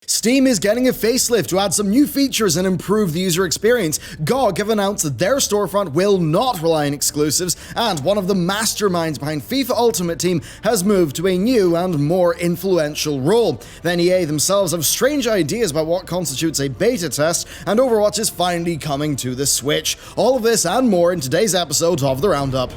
Steam is getting a facelift to add some new features and improve the user experience. GOG have announced that their storefront will not rely on exclusives, and one of the masterminds behind FIFA Ultimate Team has moved to a new and more influential role. Then EA themselves have strange ideas about what constitutes a beta test, and Overwatch is finally coming to the Switch. All of this and more in today's episode of The Roundup.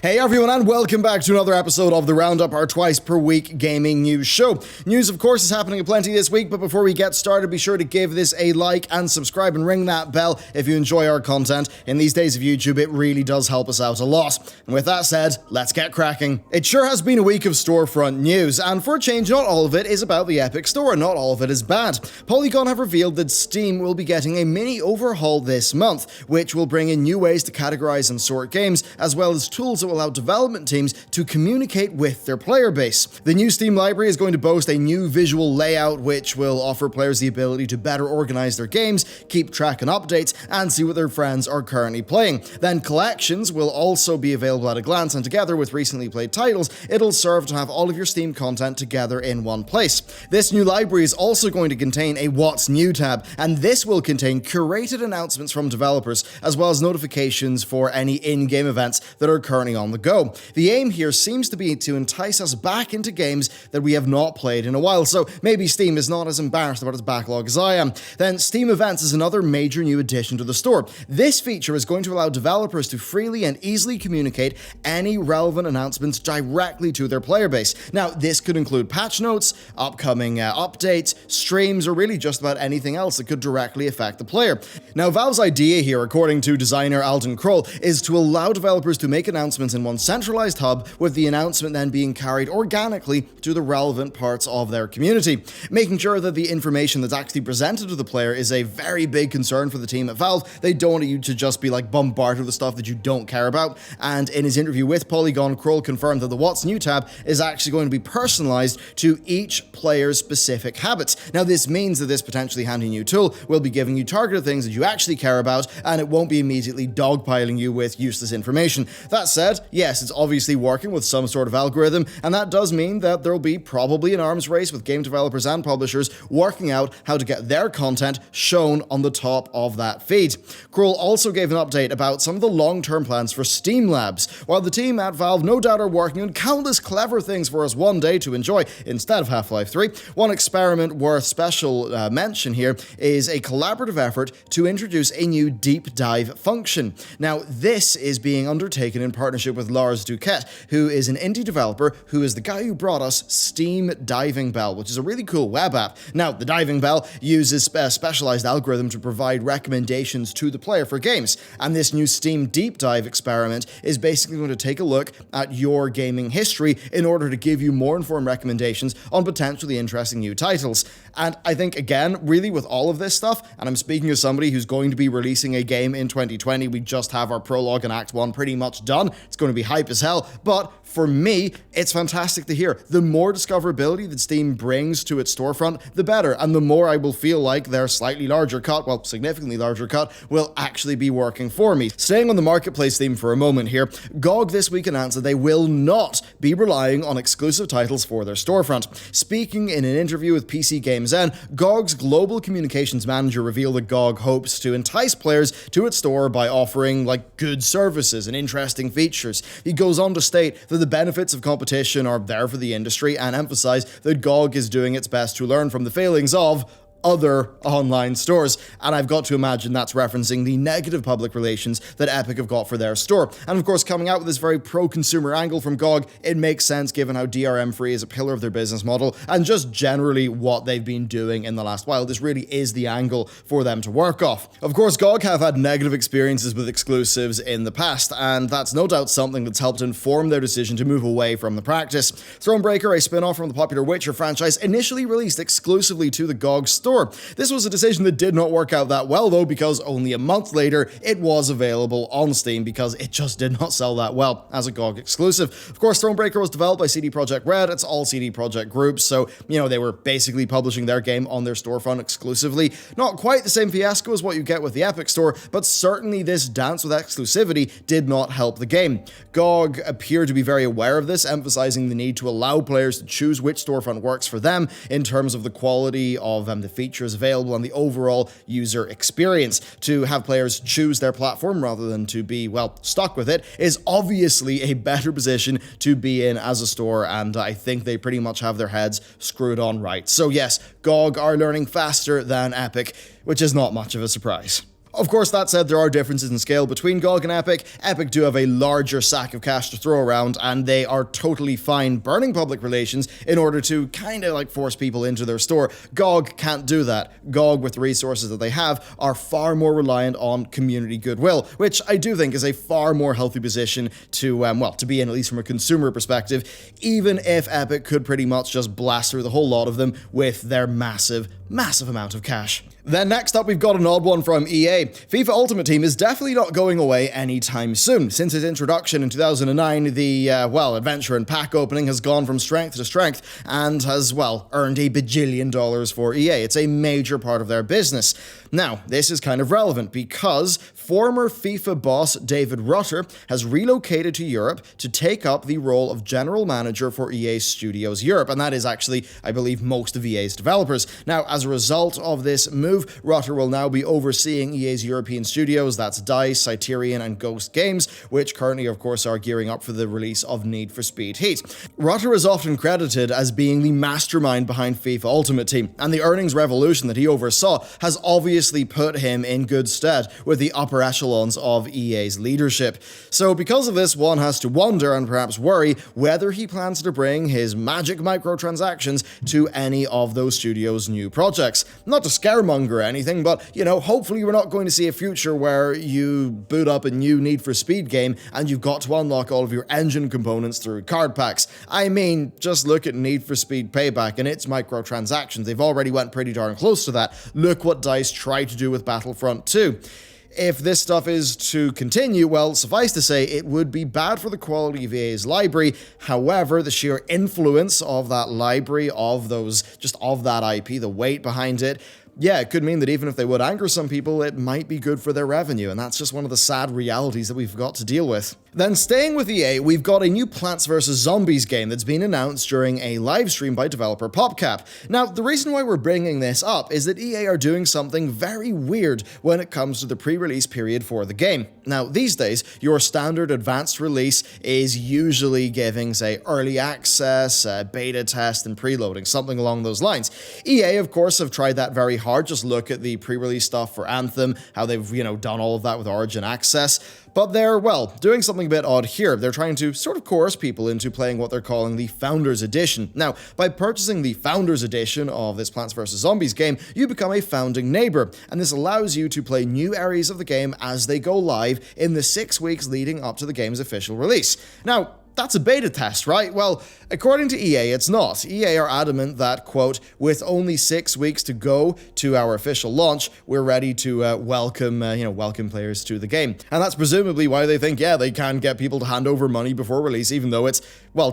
Hey everyone, and welcome back to another episode of The Roundup, our twice per week gaming news show. News, of course, is happening aplenty this week, but before we get started, be sure to give this a like and subscribe and ring that bell if you enjoy our content. In these days of YouTube, it really does help us out a lot. And with that said, let's get cracking. It sure has been a week of storefront news, and for a change, not all of it is about the Epic Store, and not all of it is bad. Polygon have revealed that Steam will be getting a mini overhaul this month, which will bring in new ways to categorize and sort games, as well as tools that will allow development teams to communicate with their player base. The new Steam library is going to boast a new visual layout which will offer players the ability to better organize their games, keep track on updates, and see what their friends are currently playing. Then collections will also be available at a glance, and together with recently played titles, it'll serve to have all of your Steam content together in one place. This new library is also going to contain a What's New tab, and this will contain curated announcements from developers, as well as notifications for any in-game events that are currently on the go. The aim here seems to be to entice us back into games that we have not played in a while, so maybe Steam is not as embarrassed about its backlog as I am. Then Steam Events is another major new addition to the store. This feature is going to allow developers to freely and easily communicate any relevant announcements directly to their player base. Now, this could include patch notes, upcoming updates, streams, or really just about anything else that could directly affect the player. Now, Valve's idea here, according to designer Alden Kroll, is to allow developers to make announcements in one centralized hub, with the announcement then being carried organically to the relevant parts of their community. Making sure that the information that's actually presented to the player is a very big concern for the team at Valve. They don't want you to just be bombarded with the stuff that you don't care about. And in his interview with Polygon, Kroll confirmed that the What's New tab is actually going to be personalized to each player's specific habits. Now, this means that this potentially handy new tool will be giving you targeted things that you actually care about, and it won't be immediately dogpiling you with useless information. That said, yes, it's obviously working with some sort of algorithm, and that does mean that there'll be probably an arms race with game developers and publishers working out how to get their content shown on the top of that feed. Kroll also gave an update about some of the long-term plans for Steam Labs. While the team at Valve no doubt are working on countless clever things for us one day to enjoy instead of Half-Life 3, one experiment worth special mention here is a collaborative effort to introduce a new deep dive function. Now, this is being undertaken in partnership with Lars Duquette, who is an indie developer who is the guy who brought us Steam Diving Bell, which is a really cool web app. Now, the Diving Bell uses a specialized algorithm to provide recommendations to the player for games, and this new Steam Deep Dive experiment is basically going to take a look at your gaming history in order to give you more informed recommendations on potentially interesting new titles. And I think, again, really with all of this stuff, and I'm speaking as somebody who's going to be releasing a game in 2020, we just have our prologue and Act 1 pretty much done. It's going to be hype as hell, but for me, it's fantastic to hear. The more discoverability that Steam brings to its storefront, the better, and the more I will feel like their slightly larger cut, well, significantly larger cut, will actually be working for me. Staying on the marketplace theme for a moment here, GOG this week announced that they will not be relying on exclusive titles for their storefront. Speaking in an interview with PC Games N, GOG's global communications manager revealed that GOG hopes to entice players to its store by offering good services and interesting features. He goes on to state that the benefits of competition are there for the industry, and emphasize that GOG is doing its best to learn from the failings of other online stores. And I've got to imagine that's referencing the negative public relations that Epic have got for their store. And of course, coming out with this very pro-consumer angle from GOG, it makes sense given how DRM-free is a pillar of their business model, and just generally what they've been doing in the last while. This really is the angle for them to work off. Of course, GOG have had negative experiences with exclusives in the past, and that's no doubt something that's helped inform their decision to move away from the practice. Thronebreaker, a spin-off from the popular Witcher franchise, initially released exclusively to the GOG store, store. This was a decision that did not work out that well though, because only a month later it was available on Steam because it just did not sell that well as a GOG exclusive. Of course, Thronebreaker was developed by CD Projekt Red. It's all CD Projekt groups, so they were basically publishing their game on their storefront exclusively. Not quite the same fiasco as what you get with the Epic Store, but certainly this dance with exclusivity did not help the game. GOG appeared to be very aware of this, emphasizing the need to allow players to choose which storefront works for them in terms of the quality of the features available and the overall user experience. To have players choose their platform rather than to be, stuck with it is obviously a better position to be in as a store, and I think they pretty much have their heads screwed on right. So yes, GOG are learning faster than Epic, which is not much of a surprise. Of course, that said, there are differences in scale between GOG and Epic. Epic do have a larger sack of cash to throw around, and they are totally fine burning public relations in order to kind of force people into their store. GOG can't do that. GOG, with the resources that they have, are far more reliant on community goodwill, which I do think is a far more healthy position to be in, at least from a consumer perspective, even if Epic could pretty much just blast through the whole lot of them with their massive amount of cash. Then next up, we've got an odd one from EA. FIFA Ultimate Team is definitely not going away anytime soon. Since its introduction in 2009, the, adventure and pack opening has gone from strength to strength and has, earned $1 bajillion for EA. It's a major part of their business. Now, this is kind of relevant because former FIFA boss David Rutter has relocated to Europe to take up the role of general manager for EA Studios Europe, and that is actually, I believe, most of EA's developers. Now, as a result of this move, Rutter will now be overseeing EA's European studios, that's DICE, Criterion, and Ghost Games, which currently, of course, are gearing up for the release of Need for Speed Heat. Rutter is often credited as being the mastermind behind FIFA Ultimate Team, and the earnings revolution that he oversaw has obviously put him in good stead with the upper echelons of EA's leadership. So because of this, one has to wonder and perhaps worry whether he plans to bring his magic microtransactions to any of those studios' new projects. Not to scaremonger or anything, but, hopefully we're not going to see a future where you boot up a new Need for Speed game and you've got to unlock all of your engine components through card packs. I mean, just look at Need for Speed Payback and its microtransactions. They've already went pretty darn close to that. Look what DICE tried to do with Battlefront 2. If this stuff is to continue, suffice to say, it would be bad for the quality of EA's library. However, the sheer influence of that library, of that IP, the weight behind it, it could mean that even if they would anger some people, it might be good for their revenue, and that's just one of the sad realities that we've got to deal with. Then staying with EA, we've got a new Plants vs. Zombies game that's been announced during a live stream by developer PopCap. Now, the reason why we're bringing this up is that EA are doing something very weird when it comes to the pre-release period for the game. Now, these days, your standard advanced release is usually giving, say, early access, beta test, and preloading, something along those lines. EA, of course, have tried that very hard. Just look at the pre-release stuff for Anthem, how they've, done all of that with Origin Access. But they're, doing something a bit odd here. They're trying to sort of coerce people into playing what they're calling the Founders Edition. Now, by purchasing the Founders Edition of this Plants vs. Zombies game, you become a founding neighbor, and this allows you to play new areas of the game as they go live in the 6 weeks leading up to the game's official release. Now, that's a beta test, right? Well, according to EA, it's not. EA are adamant that, quote, with only 6 weeks to go to our official launch, we're ready to welcome players to the game. And that's presumably why they think, they can get people to hand over money before release, even though it's,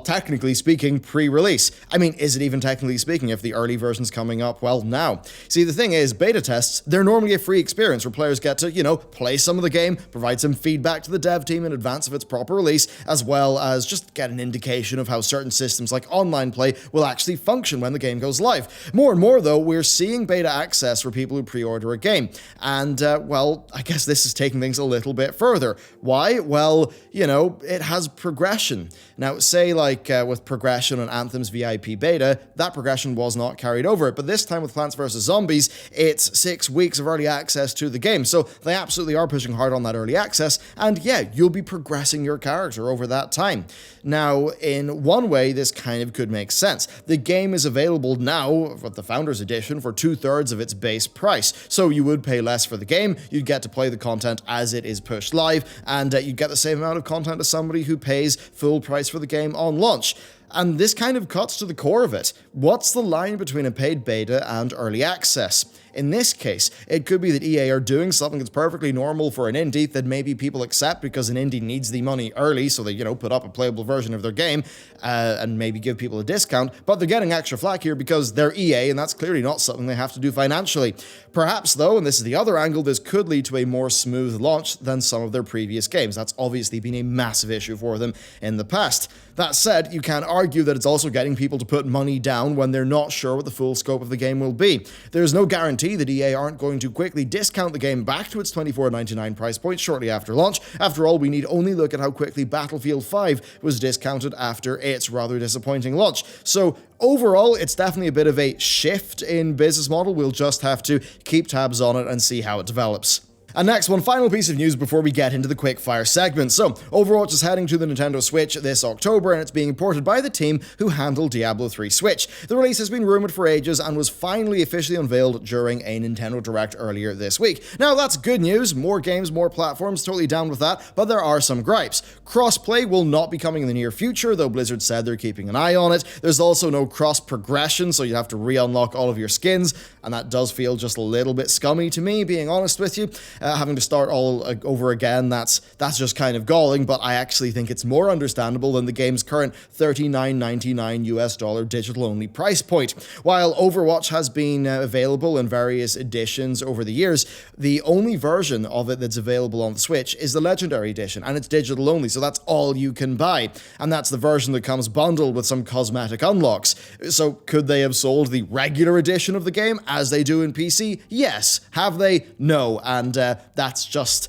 technically speaking, pre-release. I mean, is it even technically speaking if the early version's coming up? Well, now. See, the thing is, beta tests, they're normally a free experience where players get to, play some of the game, provide some feedback to the dev team in advance of its proper release, as well as just get an indication of how certain systems like online play will actually function when the game goes live. More and more, though, we're seeing beta access for people who pre-order a game. And, I guess this is taking things a little bit further. Why? Well, it has progression. Now, say with progression on Anthem's VIP beta, that progression was not carried over. But this time with Plants vs. Zombies, it's 6 weeks of early access to the game. So they absolutely are pushing hard on that early access. And you'll be progressing your character over that time. Now, in one way, this kind of could make sense. The game is available now with the Founders Edition for 2/3 of its base price. So you would pay less for the game, you'd get to play the content as it is pushed live, and you'd get the same amount of content as somebody who pays full price for the game on launch. And this kind of cuts to the core of it. What's the line between a paid beta and early access? In this case, it could be that EA are doing something that's perfectly normal for an indie that maybe people accept because an indie needs the money early, so they, put up a playable version of their game and maybe give people a discount, but they're getting extra flack here because they're EA, and that's clearly not something they have to do financially. Perhaps, though, and this is the other angle, this could lead to a more smooth launch than some of their previous games. That's obviously been a massive issue for them in the past. That said, you can argue that it's also getting people to put money down when they're not sure what the full scope of the game will be. There's no guarantee that EA aren't going to quickly discount the game back to its $24.99 price point shortly after launch. After all, we need only look at how quickly Battlefield 5 was discounted after its rather disappointing launch. So overall, it's definitely a bit of a shift in business model. We'll just have to keep tabs on it and see how it develops. And next, one final piece of news before we get into the quickfire segment. So, Overwatch is heading to the Nintendo Switch this October, and it's being ported by the team who handled Diablo 3 Switch. The release has been rumored for ages and was finally officially unveiled during a Nintendo Direct earlier this week. Now, that's good news. More games, more platforms, totally down with that, but there are some gripes. Crossplay will not be coming in the near future, though Blizzard said they're keeping an eye on it. There's also no cross-progression, so you have to re-unlock all of your skins, and that does feel just a little bit scummy to me, being honest with you. Having to start all over again, that's just kind of galling, but I actually think it's more understandable than the game's current $39.99 US digital-only price point. While Overwatch has been available in various editions over the years, the only version of it that's available on the Switch is the Legendary Edition, and it's digital only, so that's all you can buy. And that's the version that comes bundled with some cosmetic unlocks. So could they have sold the regular edition of the game as they do in PC? Yes. Have they? No. And that just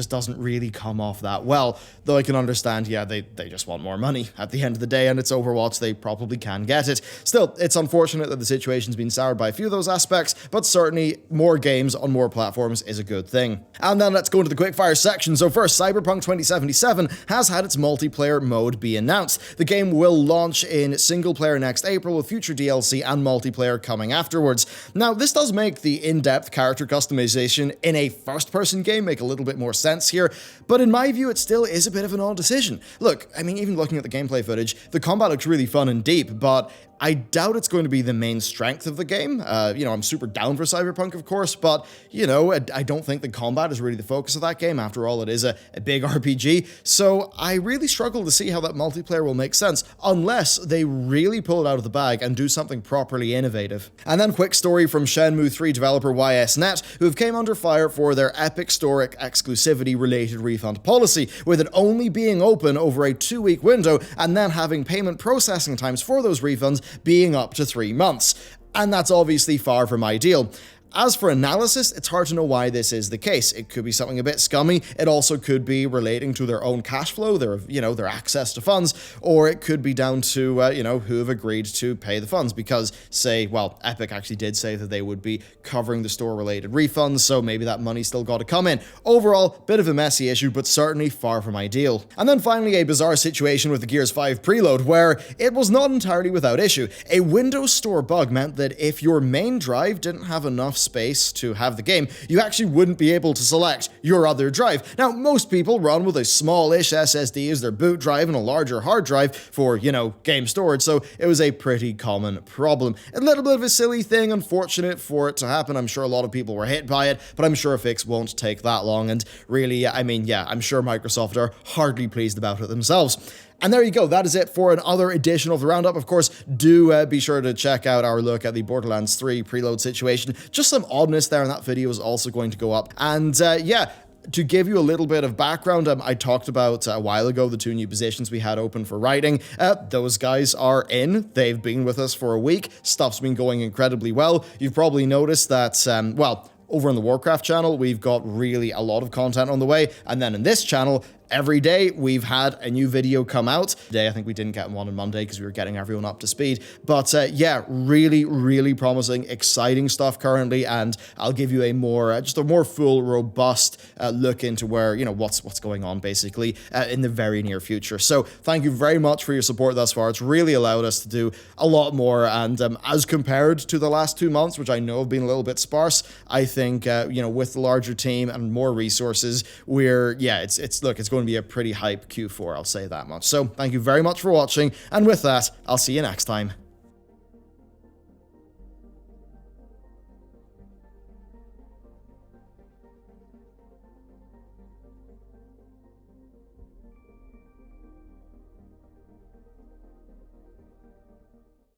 doesn't really come off that well. Though I can understand, they just want more money at the end of the day, and it's Overwatch, they probably can get it. Still, it's unfortunate that the situation's been soured by a few of those aspects, but certainly more games on more platforms is a good thing. And then let's go into the quickfire section. So first, Cyberpunk 2077 has had its multiplayer mode be announced. The game will launch in single player next April, with future DLC and multiplayer coming afterwards. Now, this does make the in-depth character customization in a first-person game make a little bit more sense here, but in my view, it still is a bit of an odd decision. Look, I mean, even looking at the gameplay footage, the combat looks really fun and deep, but I doubt it's going to be the main strength of the game. I'm super down for Cyberpunk, of course, but, I don't think the combat is really the focus of that game. After all, it is a big RPG, so I really struggle to see how that multiplayer will make sense, unless they really pull it out of the bag and do something properly innovative. And then quick story from Shenmue 3 developer YSNet, who have came under fire for their Epic Store exclusivity-related refund policy, with it only being open over a 2-week window, and then having payment processing times for those refunds being up to 3 months. And that's obviously far from ideal. As for analysis, it's hard to know why this is the case. It could be something a bit scummy. It also could be relating to their own cash flow, their access to funds, or it could be down to, who have agreed to pay the funds because, Epic actually did say that they would be covering the store-related refunds, so maybe that money still got to come in. Overall, bit of a messy issue, but certainly far from ideal. And then finally, a bizarre situation with the Gears 5 preload, where it was not entirely without issue. A Windows Store bug meant that if your main drive didn't have enough space to have the game, you actually wouldn't be able to select your other drive. Now, most people run with a smallish SSD as their boot drive and a larger hard drive for, game storage, so it was a pretty common problem. A little bit of a silly thing, unfortunate for it to happen. I'm sure a lot of people were hit by it, but I'm sure a fix won't take that long, and really, I'm sure Microsoft are hardly pleased about it themselves. And there you go, that is it for another edition of the Roundup. Of course, do be sure to check out our look at the Borderlands 3 preload situation. Just some oddness there, and that video is also going to go up. And to give you a little bit of background, I talked about a while ago the 2 new positions we had open for writing. Those guys are in. They've been with us for a week. Stuff's been going incredibly well. You've probably noticed that, over on the Warcraft channel, we've got really a lot of content on the way. And then in this channel, every day we've had a new video come out. Today, I think we didn't get one on Monday because we were getting everyone up to speed. But really, really promising, exciting stuff currently. And I'll give you a more full, robust look into where, what's going on basically in the very near future. So thank you very much for your support thus far. It's really allowed us to do a lot more. And as compared to the last 2 months, which I know have been a little bit sparse, I think, with the larger team and more resources, it's going going to be a pretty hype Q4, I'll say that much. So thank you very much for watching, and with that, I'll see you next time.